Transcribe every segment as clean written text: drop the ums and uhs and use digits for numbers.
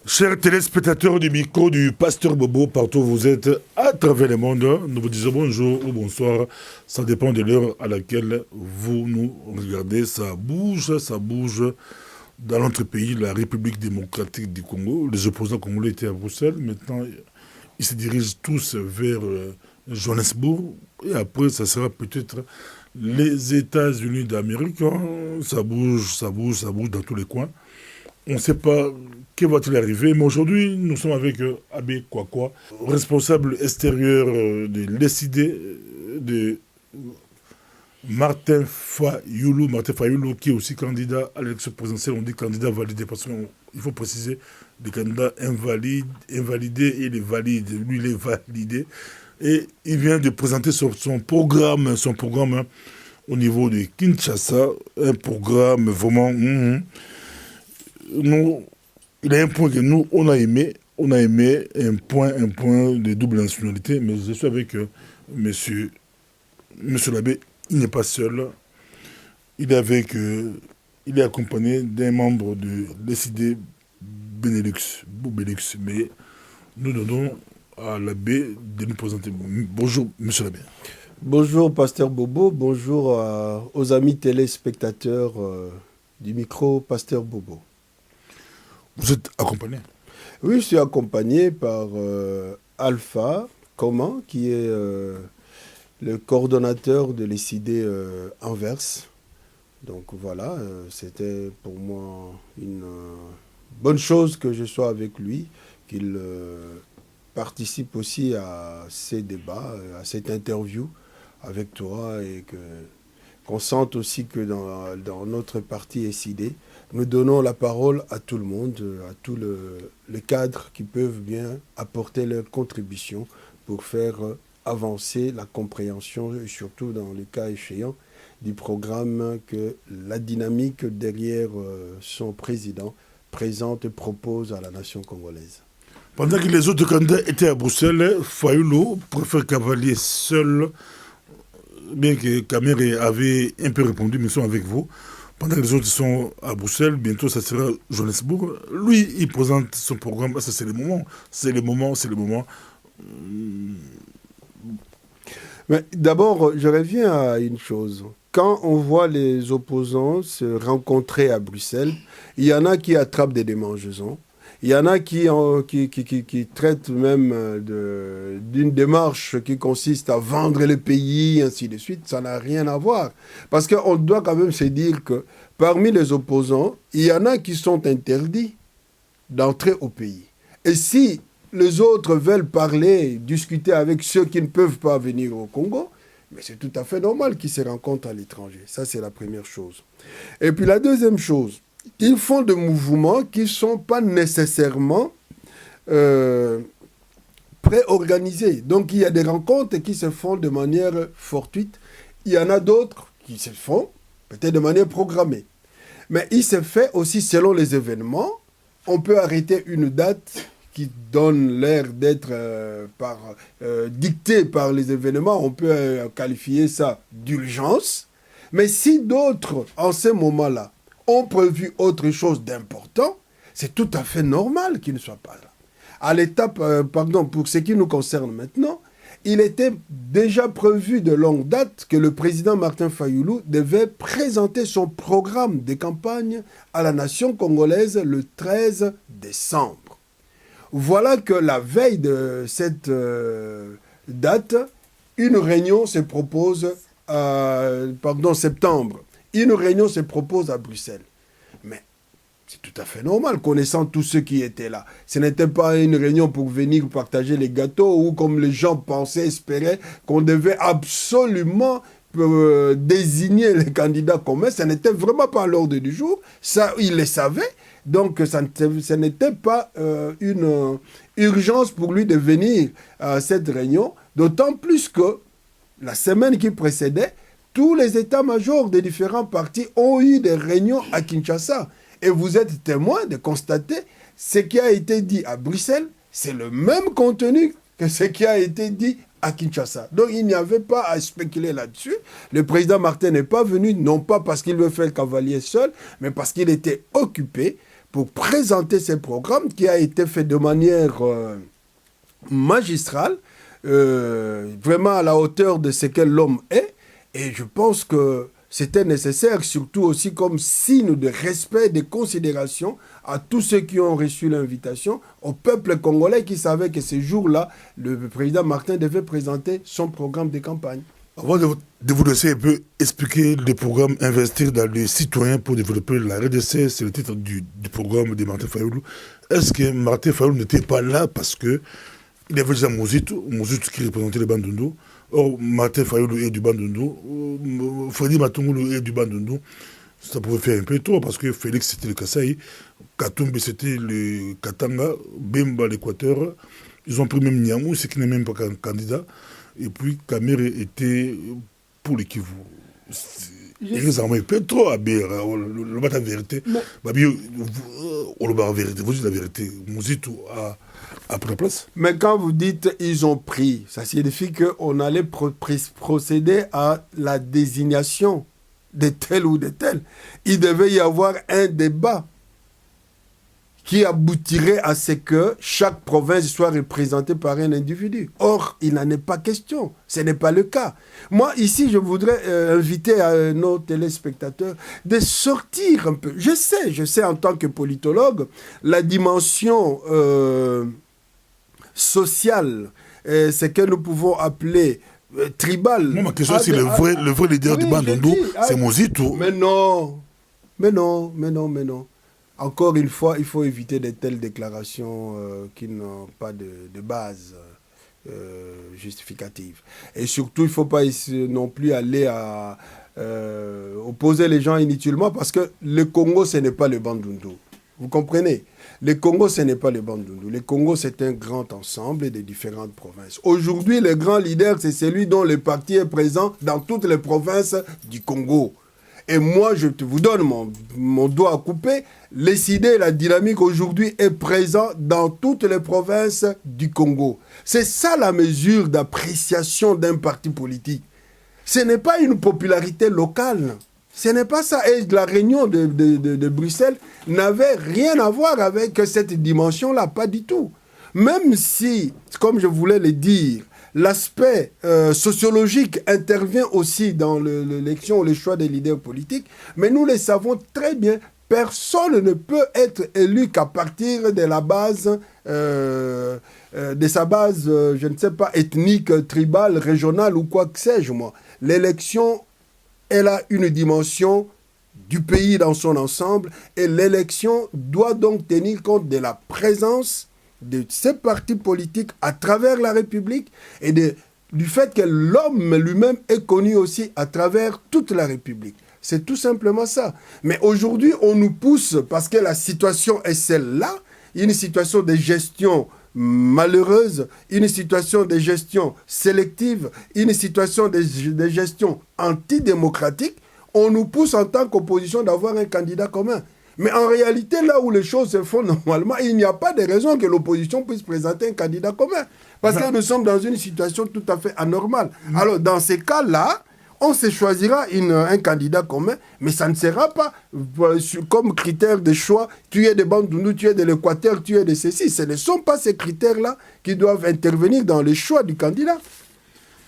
Chers téléspectateurs du micro du Pasteur Bobo, partout où vous êtes à travers le monde, nous vous disons bonjour ou bonsoir. Ça dépend de l'heure à laquelle vous nous regardez. Ça bouge dans notre pays, la République démocratique du Congo. Les opposants congolais étaient à Bruxelles. Maintenant, ils se dirigent tous vers Johannesburg. Et après, ça sera peut-être les États-Unis d'Amérique. Hein. Ça bouge dans tous les coins. On ne sait pas que va-t-il arriver, mais aujourd'hui, nous sommes avec Abbé Kwakwa, responsable extérieur de l'ESID de Martin Fayoulou, qui est aussi candidat à l'élection présidentielle. On dit candidat validé parce qu'il faut préciser les candidats invalidés et les valides. Lui, il est validé. Et il vient de présenter son programme hein, au niveau de Kinshasa, un programme vraiment... nous, il y a un point que nous, on a aimé un point de double nationalité, mais je suis avec monsieur l'abbé, il n'est pas seul, il est avec, il est accompagné d'un membre de l'ESID Boubélux, mais nous donnons à l'abbé de nous présenter. Bonjour, monsieur l'abbé. Bonjour, Pasteur Bobo, bonjour aux amis téléspectateurs du micro Pasteur Bobo. Vous êtes accompagné? Oui, je suis accompagné par Alpha Comment, qui est le coordonnateur de l'ESID Anvers. Donc voilà, c'était pour moi une bonne chose que je sois avec lui, qu'il participe aussi à ces débats, à cette interview avec toi et qu'on sente aussi que dans notre parti ESID, nous donnons la parole à tout le monde, à tous les cadres qui peuvent bien apporter leur contribution pour faire avancer la compréhension, et surtout dans le cas échéant, du programme que la dynamique derrière son président présente et propose à la nation congolaise. Pendant que les autres candidats étaient à Bruxelles, Fayoulou préfère cavalier seul, bien que Kamere avait un peu répondu, mais ils sont avec vous. Pendant que les autres sont à Bruxelles, bientôt ça sera Johannesburg. Lui, il présente son programme. Ça, c'est le moment. Mais d'abord, je reviens à une chose. Quand on voit les opposants se rencontrer à Bruxelles, il y en a qui attrapent des démangeaisons. Il y en a qui traitent même d'une démarche qui consiste à vendre le pays, ainsi de suite. Ça n'a rien à voir. Parce qu'on doit quand même se dire que parmi les opposants, il y en a qui sont interdits d'entrer au pays. Et si les autres veulent parler, discuter avec ceux qui ne peuvent pas venir au Congo, mais c'est tout à fait normal qu'ils se rencontrent à l'étranger. Ça, c'est la première chose. Et puis la deuxième chose, ils font des mouvements qui ne sont pas nécessairement préorganisés. Donc, il y a des rencontres qui se font de manière fortuite. Il y en a d'autres qui se font peut-être de manière programmée. Mais il se fait aussi selon les événements. On peut arrêter une date qui donne l'air d'être dictée par les événements. On peut qualifier ça d'urgence. Mais si d'autres, en ce moment-là, ont prévu autre chose d'important, c'est tout à fait normal qu'ils ne soient pas là. À l'étape, pour ce qui nous concerne maintenant, il était déjà prévu de longue date que le président Martin Fayoulou devait présenter son programme de campagne à la nation congolaise le 13 décembre. Voilà que la veille de cette date, une réunion se propose, septembre. Une réunion se propose à Bruxelles. Mais c'est tout à fait normal, connaissant tous ceux qui étaient là. Ce n'était pas une réunion pour venir partager les gâteaux ou comme les gens pensaient, espéraient qu'on devait absolument désigner les candidats communs. Ce n'était vraiment pas à l'ordre du jour. Ça, ils le savaient. Donc, ce n'était pas une urgence pour lui de venir à cette réunion. D'autant plus que la semaine qui précédait, tous les états-majors des différents partis ont eu des réunions à Kinshasa. Et vous êtes témoin de constater ce qui a été dit à Bruxelles, c'est le même contenu que ce qui a été dit à Kinshasa. Donc il n'y avait pas à spéculer là-dessus. Le président Martin n'est pas venu, non pas parce qu'il veut faire cavalier seul, mais parce qu'il était occupé pour présenter ces programmes qui a été fait de manière magistrale, vraiment à la hauteur de ce que l'homme est. Et je pense que c'était nécessaire, surtout aussi comme signe de respect, de considération à tous ceux qui ont reçu l'invitation, au peuple congolais qui savait que ce jour-là, le président Martin devait présenter son programme de campagne. Avant de vous laisser un peu expliquer le programme Investir dans les citoyens pour développer la RDC, c'est le titre du programme de Martin Fayoulou. Est-ce que Martin Fayoulou n'était pas là parce que il y avait déjà Mozitou qui représentait le Bandundu. Or, Martin Fayoulou est du Bandundu, Freddy Matungulu est du Bandundu. Ça pouvait faire un peu trop parce que Félix c'était le Kasaï, Katumbi c'était le Katanga, Bemba l'Équateur. Ils ont pris même Niamou, ce qui n'est même pas un candidat. Et puis Kamere était pour le Kivu. Ils ont un peu trop à Béra, le matin vérité. On le vérité, vous dites la vérité. Mozitou a pris la place. Mais quand vous dites ils ont pris, ça signifie qu'on allait procéder à la désignation de tel ou de tel. Il devait y avoir un débat qui aboutirait à ce que chaque province soit représentée par un individu. Or, il n'en est pas question. Ce n'est pas le cas. Moi, ici, je voudrais inviter nos téléspectateurs de sortir un peu. Je sais en tant que politologue, la dimension sociale, ce que nous pouvons appeler tribal. Moi, ma question, c'est le vrai leader du Bandundu, c'est Mozitou. Mais non. Encore une fois, il faut éviter de telles déclarations qui n'ont pas de base justificative. Et surtout, il ne faut pas non plus aller à opposer les gens inutilement parce que le Congo, ce n'est pas le Bandundu. Vous comprenez? Le Congo, ce n'est pas le Bandundu. Le Congo, c'est un grand ensemble de différentes provinces. Aujourd'hui, le grand leader, c'est celui dont le parti est présent dans toutes les provinces du Congo. Et moi, je vous donne mon doigt à couper. Les idées, la dynamique aujourd'hui est présente dans toutes les provinces du Congo. C'est ça la mesure d'appréciation d'un parti politique. Ce n'est pas une popularité locale. Ce n'est pas ça. Et la réunion de Bruxelles n'avait rien à voir avec cette dimension-là, pas du tout. Même si, comme je voulais le dire, l'aspect sociologique intervient aussi dans l'élection ou le choix des leaders politiques, mais nous le savons très bien, personne ne peut être élu qu'à partir de la base, de sa base, je ne sais pas, ethnique, tribale, régionale ou quoi que sais-je moi. L'élection, elle a une dimension du pays dans son ensemble et l'élection doit donc tenir compte de la présence de ces partis politiques à travers la République et du fait que l'homme lui-même est connu aussi à travers toute la République. C'est tout simplement ça. Mais aujourd'hui, on nous pousse, parce que la situation est celle-là, une situation de gestion malheureuse, une situation de gestion sélective, une situation de gestion antidémocratique, on nous pousse en tant qu'opposition d'avoir un candidat commun. Mais en réalité, là où les choses se font normalement, il n'y a pas de raison que l'opposition puisse présenter un candidat commun. Parce que nous sommes dans une situation tout à fait anormale. Alors, dans ces cas-là, on se choisira un candidat commun, mais ça ne sera pas comme critère de choix, tu es de Bandundu, tu es de l'Équateur, tu es de ceci. Ce ne sont pas ces critères-là qui doivent intervenir dans le choix du candidat.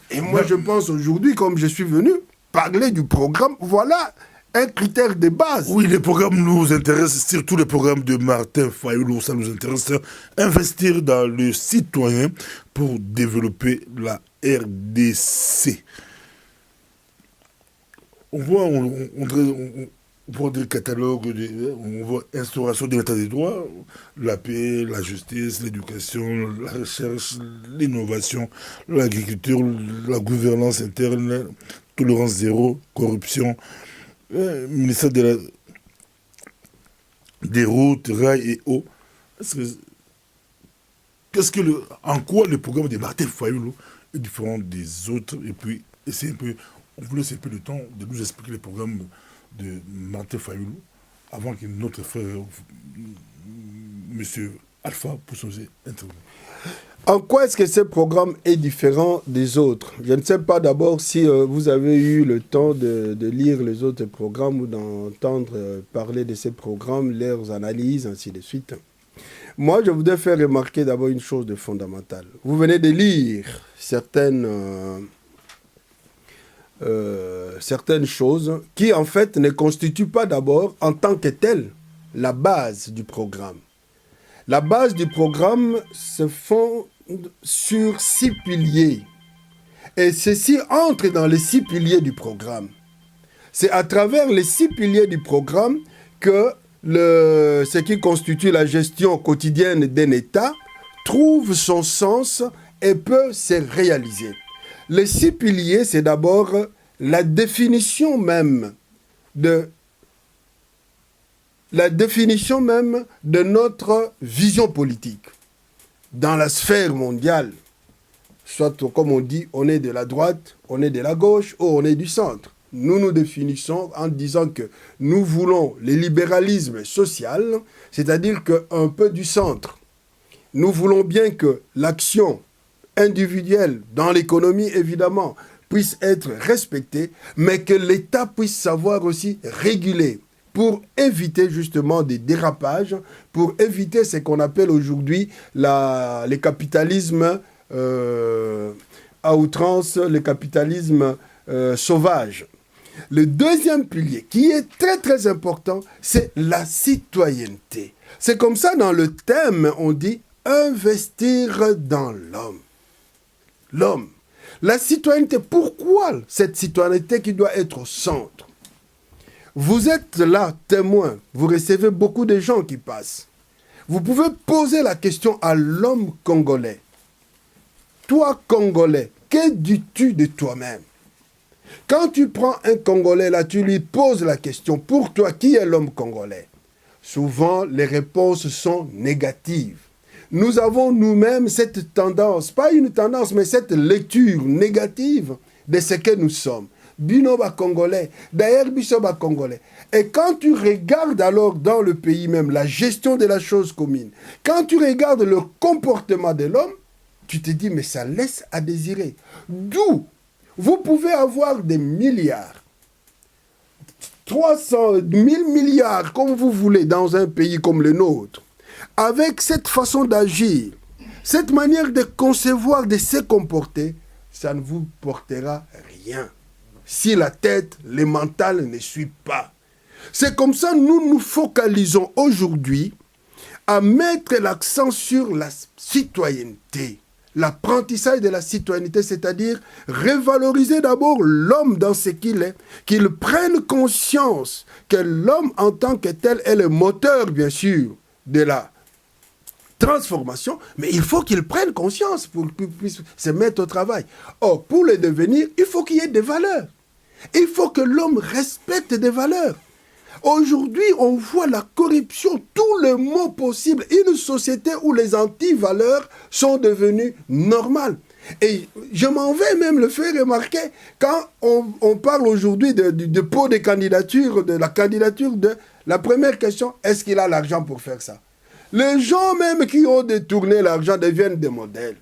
Et moi, je pense aujourd'hui, comme je suis venu parler du programme, voilà un critère de base. Oui, les programmes nous intéressent, surtout les programmes de Martin Fayoulou, ça nous intéresse. Investir dans le citoyen pour développer la RDC. On voit des catalogues, on voit instauration de l'état des droits, la paix, la justice, l'éducation, la recherche, l'innovation, l'agriculture, la gouvernance interne, tolérance zéro, corruption, ministère des routes, rails et eau. En quoi le programme de Martin Fayoulou est différent des autres? Et puis, on vous laisse un peu le temps de nous expliquer le programme de Martin Fayoulou avant que notre frère, M. Alpha, puisse nous intervenir. En quoi est-ce que ce programme est différent des autres? Je ne sais pas d'abord si vous avez eu le temps de lire les autres programmes ou d'entendre parler de ces programmes, leurs analyses, ainsi de suite. Moi, je voudrais faire remarquer d'abord une chose de fondamentale. Vous venez de lire certaines choses qui, en fait, ne constituent pas d'abord, en tant que telles, la base du programme. La base du programme se fonde sur 6 piliers. Et ceci entre dans les 6 piliers du programme. C'est à travers les 6 piliers du programme que ce qui constitue la gestion quotidienne d'un État trouve son sens et peut se réaliser. Les 6 piliers, c'est d'abord la définition même de notre vision politique dans la sphère mondiale. Soit, comme on dit, on est de la droite, on est de la gauche ou on est du centre. Nous nous définissons en disant que nous voulons le libéralisme social, c'est-à-dire qu'un peu du centre. Nous voulons bien que l'action individuelle dans l'économie, évidemment, puisse être respectée, mais que l'État puisse savoir aussi réguler pour éviter justement des dérapages, pour éviter ce qu'on appelle aujourd'hui le capitalisme à outrance, le capitalisme sauvage. Le deuxième pilier, qui est très très important, c'est la citoyenneté. C'est comme ça, dans le thème, on dit « investir dans l'homme ». L'homme. La citoyenneté, pourquoi cette citoyenneté qui doit être au centre? Vous êtes là, témoin, vous recevez beaucoup de gens qui passent. Vous pouvez poser la question à l'homme congolais. Toi, Congolais, que dis-tu de toi-même? Quand tu prends un Congolais, là, tu lui poses la question, pour toi, qui est l'homme congolais? Souvent, les réponses sont négatives. Nous avons nous-mêmes cette tendance, pas une tendance, mais cette lecture négative de ce que nous sommes. Binoba Congolais, d'ailleurs Bisoba Congolais. Et quand tu regardes alors dans le pays même la gestion de la chose commune, quand tu regardes le comportement de l'homme, tu te dis, mais ça laisse à désirer. D'où vous pouvez avoir des milliards, 300 000 milliards, comme vous voulez, dans un pays comme le nôtre, avec cette façon d'agir, cette manière de concevoir, de se comporter, ça ne vous portera rien. Si la tête, le mental ne suit pas. C'est comme ça que nous nous focalisons aujourd'hui à mettre l'accent sur la citoyenneté. L'apprentissage de la citoyenneté, c'est-à-dire revaloriser d'abord l'homme dans ce qu'il est, qu'il prenne conscience que l'homme en tant que tel est le moteur, bien sûr, de la transformation, mais il faut qu'il prenne conscience pour qu'il puisse se mettre au travail. Or, pour le devenir, il faut qu'il y ait des valeurs. Il faut que l'homme respecte des valeurs. Aujourd'hui, on voit la corruption, tous les mots possibles. Une société où les anti-valeurs sont devenues normales. Et je m'en vais même le faire remarquer quand on parle aujourd'hui de pot de candidature, de la candidature de... La première question, est-ce qu'il a l'argent pour faire ça? Les gens même qui ont détourné l'argent deviennent des modèles.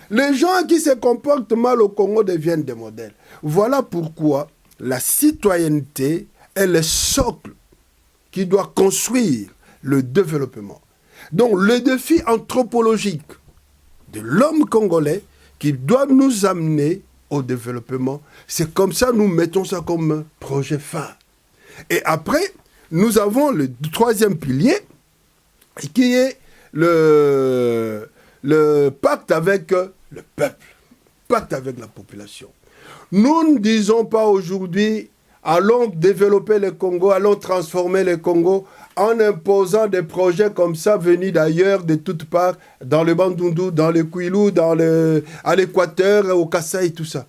Les gens qui se comportent mal au Congo deviennent des modèles. Voilà pourquoi la citoyenneté est le socle qui doit construire le développement. Donc le défi anthropologique de l'homme congolais qui doit nous amener au développement, c'est comme ça nous mettons ça comme projet phare. Et après, nous avons le troisième pilier qui est le pacte avec le peuple, pacte avec la population. Nous ne disons pas aujourd'hui, allons développer le Congo, allons transformer le Congo en imposant des projets comme ça venus d'ailleurs, de toutes parts, dans le Bandundu, dans le Kwilu, à l'Équateur, au Kasaï, tout ça.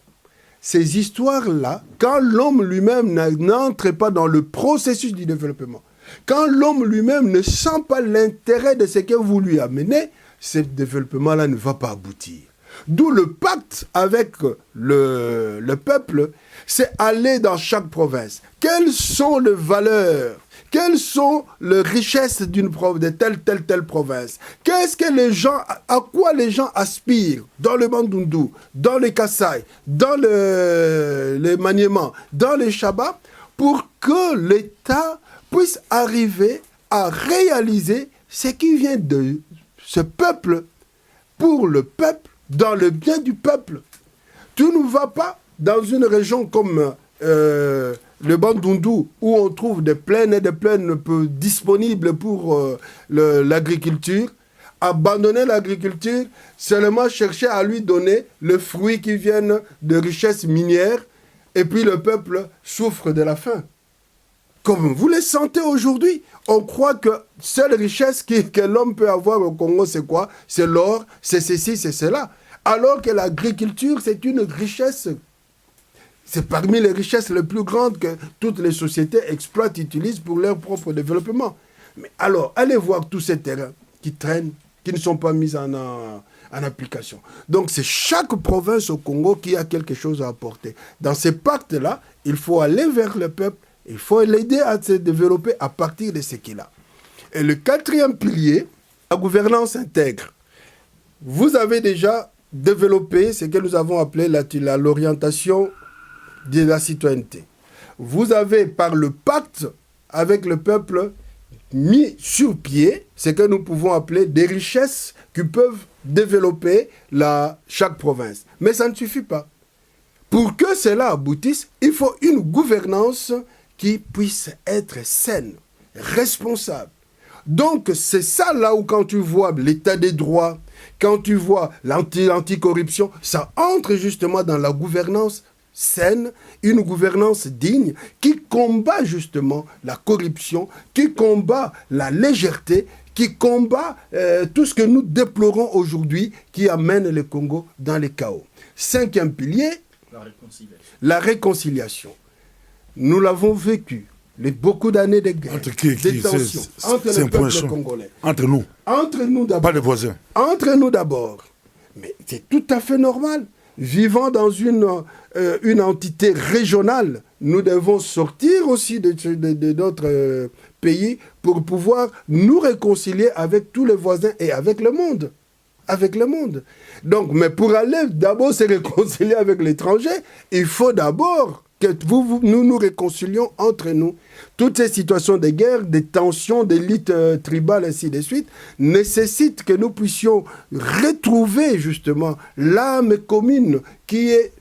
Ces histoires-là, quand l'homme lui-même n'entre pas dans le processus du développement, quand l'homme lui-même ne sent pas l'intérêt de ce que vous lui amenez, ce développement-là ne va pas aboutir. D'où le pacte avec le peuple, c'est aller dans chaque province. Quelles sont les valeurs? Quelles sont les richesses de telle province? Qu'est-ce que les gens, à quoi les gens aspirent dans le Bandundu, dans les Kasaï, dans les Maniemans, dans les Chaba, pour que l'État puisse arriver à réaliser ce qui vient de ce peuple, pour le peuple, dans le bien du peuple. Tu ne vas pas dans une région comme le Bandundu, où on trouve des plaines et des plaines peu disponibles pour l'agriculture, abandonner l'agriculture, seulement chercher à lui donner le fruit qui viennent de richesses minières, et puis le peuple souffre de la faim. Comme vous les sentez aujourd'hui, on croit que seule richesse que l'homme peut avoir au Congo, c'est quoi? C'est l'or, c'est ceci, c'est cela. Alors que l'agriculture, c'est une richesse. C'est parmi les richesses les plus grandes que toutes les sociétés exploitent, utilisent pour leur propre développement. Mais alors, allez voir tous ces terrains qui traînent, qui ne sont pas mis en application. Donc, c'est chaque province au Congo qui a quelque chose à apporter. Dans ces pactes-là, il faut aller vers le peuple, il faut l'aider à se développer à partir de ce qu'il a. Et le quatrième pilier, la gouvernance intègre. Vous avez déjà développé ce que nous avons appelé l'orientation de la citoyenneté. Vous avez, par le pacte avec le peuple, mis sur pied ce que nous pouvons appeler des richesses qui peuvent développer chaque province. Mais ça ne suffit pas. Pour que cela aboutisse, il faut une gouvernance qui puisse être saine, responsable. Donc, c'est ça là où quand tu vois l'état des droits, quand tu vois l'anticorruption, ça entre justement dans la gouvernance saine, une gouvernance digne qui combat justement la corruption, qui combat la légèreté, qui combat tout ce que nous déplorons aujourd'hui qui amène le Congo dans le chaos. Cinquième pilier, la réconciliation. Nous l'avons vécu, beaucoup d'années de guerre, de tensions, entre le peuple congolais. Entre nous. Entre nous d'abord. Pas les voisins. Entre nous d'abord. Mais c'est tout à fait normal. Vivant dans une entité régionale, nous devons sortir aussi de notre pays pour pouvoir nous réconcilier avec tous les voisins et avec le monde. Avec le monde. Donc, mais pour aller d'abord se réconcilier avec l'étranger, il faut d'abord que nous nous réconcilions entre nous. Toutes ces situations de guerre, de tensions, de luttes tribales, ainsi de suite, nécessitent que nous puissions retrouver justement l'âme commune qui est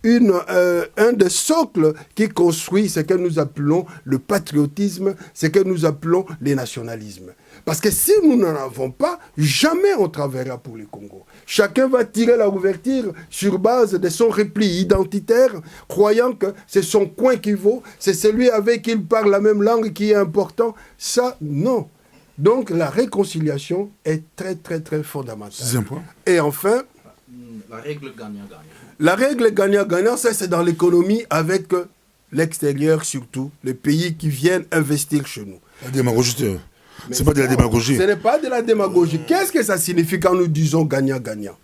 un des socles qui construit ce que nous appelons le patriotisme, ce que nous appelons le nationalisme. Parce que si nous n'en avons pas, jamais on travaillera pour le Congo. Chacun va tirer la ouverture sur base de son repli identitaire, croyant que c'est son coin qui vaut, c'est celui avec qui il parle la même langue qui est important. Ça, non. Donc la réconciliation est très, très, très fondamentale. Sixième point. Et enfin, la règle gagnant-gagnant. La règle gagnant-gagnant, ça c'est dans l'économie avec l'extérieur surtout, les pays qui viennent investir chez nous. La démagogie, c'est pas de la démagogie. Ce n'est pas de la démagogie. Qu'est-ce que ça signifie quand nous disons gagnant-gagnant?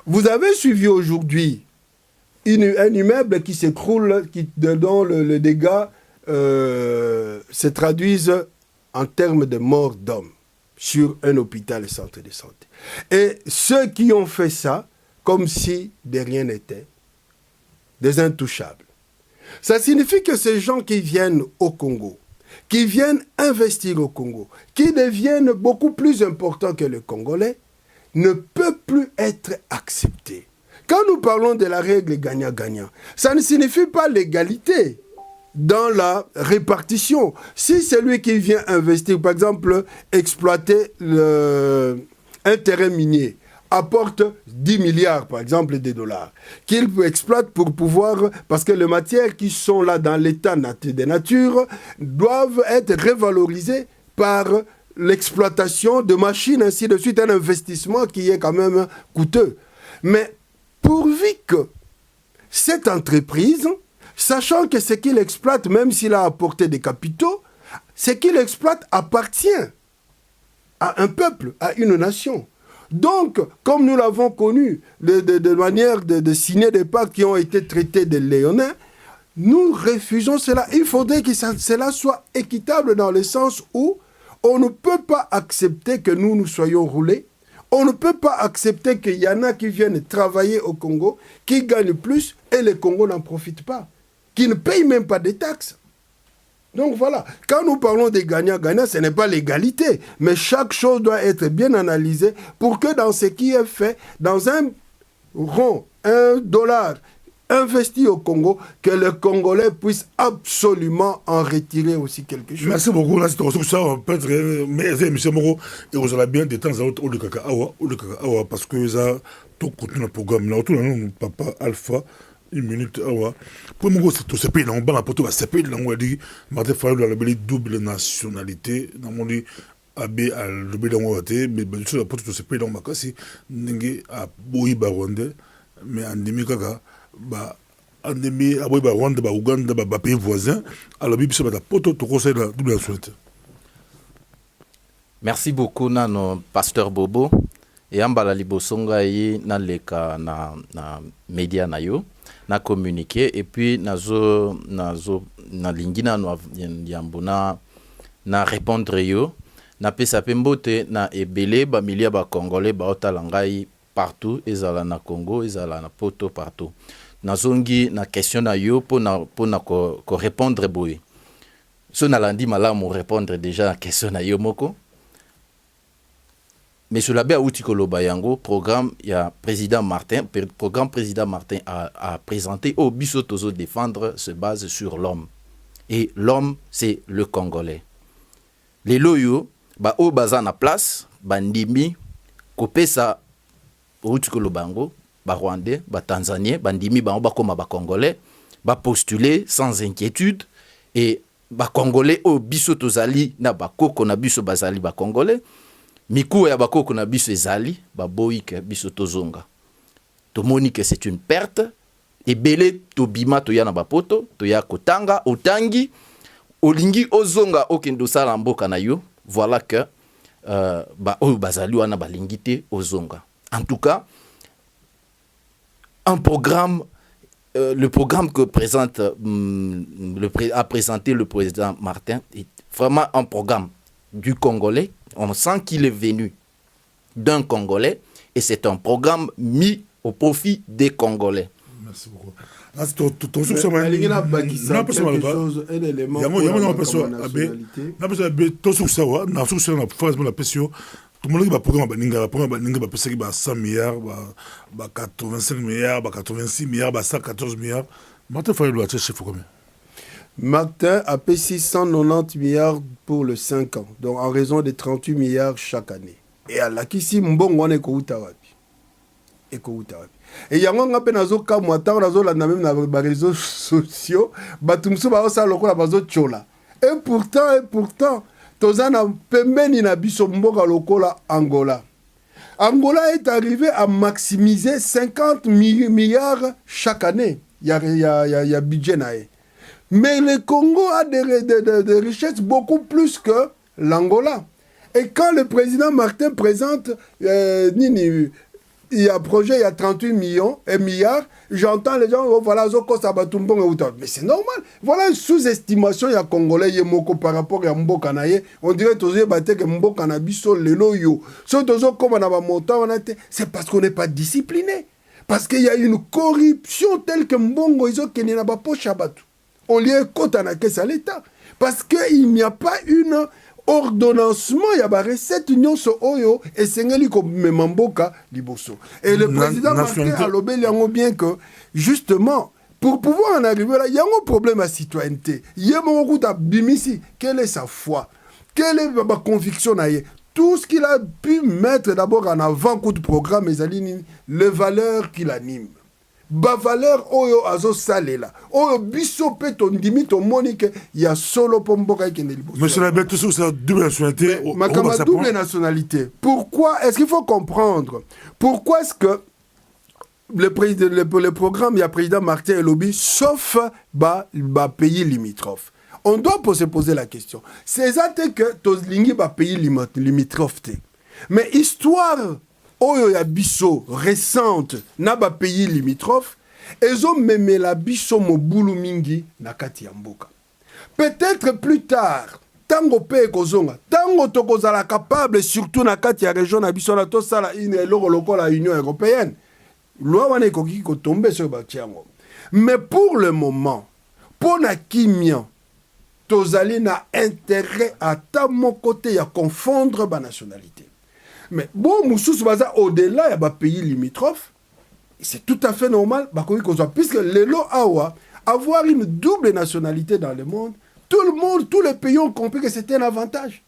Vous avez suivi aujourd'hui un immeuble qui s'écroule, dont les dégâts se traduisent en termes de mort d'hommes sur un hôpital et centre de santé. Et ceux qui ont fait ça, comme si de rien n'était, des intouchables. Ça signifie que ces gens qui viennent au Congo, qui viennent investir au Congo, qui deviennent beaucoup plus importants que les Congolais, ne peuvent plus être acceptés. Quand nous parlons de la règle gagnant-gagnant, ça ne signifie pas l'égalité dans la répartition. Si celui qui vient investir, par exemple, exploiter un terrain minier, apporte 10 milliards, par exemple, de dollars, qu'il exploite pour pouvoir, parce que les matières qui sont là dans l'état de nature doivent être revalorisées par l'exploitation de machines, ainsi de suite, un investissement qui est quand même coûteux. Mais pourvu que cette entreprise, sachant que ce qu'il exploite, même s'il a apporté des capitaux, ce qu'il exploite appartient à un peuple, à une nation. Donc, comme nous l'avons connu, de manière de signer des pactes qui ont été traités de léonins, nous refusons cela. Il faudrait que cela soit équitable dans le sens où on ne peut pas accepter que nous soyons roulés. On ne peut pas accepter qu'il y en a qui viennent travailler au Congo, qui gagnent plus et le Congo n'en profite pas, qui ne payent même pas de taxes. Donc voilà, quand nous parlons des gagnants-gagnants, ce n'est pas l'égalité, mais chaque chose doit être bien analysée pour que dans ce qui est fait, dans un rond, $1 investi au Congo, que le Congolais puisse absolument en retirer aussi quelque chose. Merci beaucoup. Là, c'est ça, peut-être, mais M. Moro, et vous allez bien de temps à autre, au Kaka, parce que ça, tout continue le programme. Là, tout le monde, papa Alpha, une minute, awa. Pour moi, c'est tout ce pays, là, on va la poteau, c'est pays, là, on va dire, Martin Fayou, la double nationalité, dans mon dit, Abbé, le bédon, on va dire, mais bien sûr, la poteau, tout ce pays, là, on va casser, Nengue, à Boui, Baronde, mais en demi, Kaka, bah andemi aboy ba Rwanda ba Uganda ba pays voisins alors biso ba poto to conseil la double nationalité. Merci beaucoup nano pasteur Bobo et ambala libosonga yi na leka na média na yo na communiquer et puis nazo na lingina no yambona na répondre yo na pesa pembote na ebele ba milia ba congolais ba otalangai partout ezala na Congo ezala na poto partout. Nazongi na question na yo pour ko répondre boy. So na landi malamu répondre déjà à question na yo moko. Mais sur la outi koloba yango programme ya président Martin a présenté au biso tozo défendre se base sur l'homme. Et l'homme c'est le Congolais. Les loyo ba o baza na place bandimi kopesa outi koloba yango ba Rwandais, ba Tanzaniens, bandimi ba koma ba Congolais, ba postuler sans inquiétude et ba Congolais au biso tozali na ba koko na biso bazali ba Congolais, miku ya ba koko na biso ezali ba boyike biso tozonga. Tomoni que c'est une perte et belé to bima to ya na ba poto, to ya kotanga, otangi, olingi ozonga okendo sala mboka na yo, voilà que ba o bazali wana balingité ozonga. En tout cas, un programme, le programme que a présenté le président Martin est vraiment un programme du Congolais. On sent qu'il est venu d'un Congolais et c'est un programme mis au profit des Congolais. Merci beaucoup. Tout le monde va programme ba pesaki ba 100 milliards, ba 85 milliards, ba 86 milliards, ba 114 milliards. Martin Fayou a chef combien? Martin a payé 190 milliards pour les 5 ans, donc en raison de 38 milliards chaque année. Et à la kisi mbongo wana ekouta wapi. Et yango ngape nazo ka mwata nazo la même na ba réseaux sociaux, batumsu ba osa lokola bazo chola. Et pourtant Tozana pembeni na biso mboka lokola Angola. Angola est arrivé à maximiser 50 milliards chaque année. Il y a budget nae. Mais le Congo a des richesses beaucoup plus que l'Angola. Et quand le président Martin présente il y a un projet, il y a 38 milliards, j'entends les gens, oh, voilà, mais c'est normal. Voilà une sous-estimation, il y a Congolais, il y a Moko par rapport à Mboka Naye. On dirait que Mboka Nabiso, le loyo. C'est parce qu'on n'est pas discipliné. Parce qu'il y a une corruption telle que Mbongo, ils n'a pas poche à battre. On lui est côte à l'État. Parce qu'il n'y a pas une ordonnancement, il y a une recette union sur Oyo et Sengeli comme Memamboka Liboso. Et le président Martin a lobé bien que, justement, pour pouvoir en arriver là, il y a un problème à citoyenneté. Il y a un route à Bimisi. Quelle est sa foi? Quelle est ma conviction? Tout ce qu'il a pu mettre d'abord en avant coup de programme, les valeurs qu'il anime. Ba valeur oyo azo salela oyo biso pe ton dimi ton monique il y a solo pomboka ikende liboso. Monsieur Labé, tout ça c'est double nationalité. Ma double nationalité. Pourquoi est-ce qu'il faut comprendre pourquoi est-ce que le programme il y a président Martin et lobby sauf ba pays limitrophes. On doit se poser la question. C'est ça que tos lingi ba pays limitrophes. Mais histoire oyo ya biso récente na ba pays limitrophes ezo memela biso mobulu mingi na kati ya mboka. Peut-être plus tard tango pe kozonga tango tokozala capable surtout na kati ya région na biso na to sala une eloko lokola Union européenne loi wana ekoki ko tomber sur batiango. Mais pour le moment pona kimia tozali na intérêt à ta mon côté ya confondre ba nationalité. Mais bon mususu baza au-delà ya ba pays limitrophes, c'est tout à fait normal bakoki kozwa puisque lelo awa avoir une double nationalité dans le monde, tout le monde, tous les pays ont compris que c'était un avantage.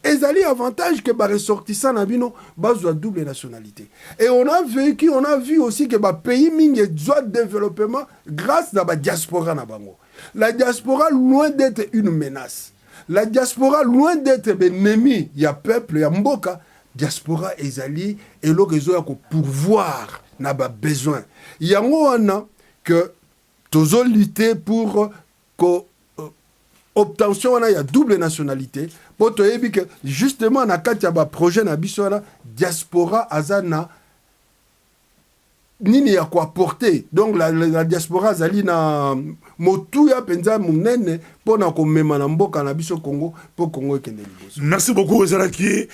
Ezali avantage que ba ressortissant na bino bazwa double nationalité. Et on a vu aussi que ba pays mingi doit développement grâce à ba diaspora na bango. La diaspora loin d'être une menace. La diaspora loin d'être ennemi, il y a peuple, il y a mboka, diaspora ezali et l'orezo ya ko pourvoir na ba besoin. Yango wana que tozo lutter pour que obtention wana ya double nationalité pour to yebi que justement na kati ya ba projet na biso wana diaspora azana nini ya ko apporter. Donc la diaspora azali na motuya penza munene pona ko mema na mboka na biso Congo pour Congo ekende liboso. Merci beaucoup Ezalaki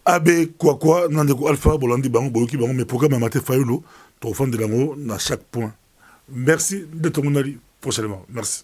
Abe quoi nandeko Alpha Bolandi bango boyoki bango mais programme maté fayolo to fond de lango na chaque point. Merci de ton prochainement. Merci.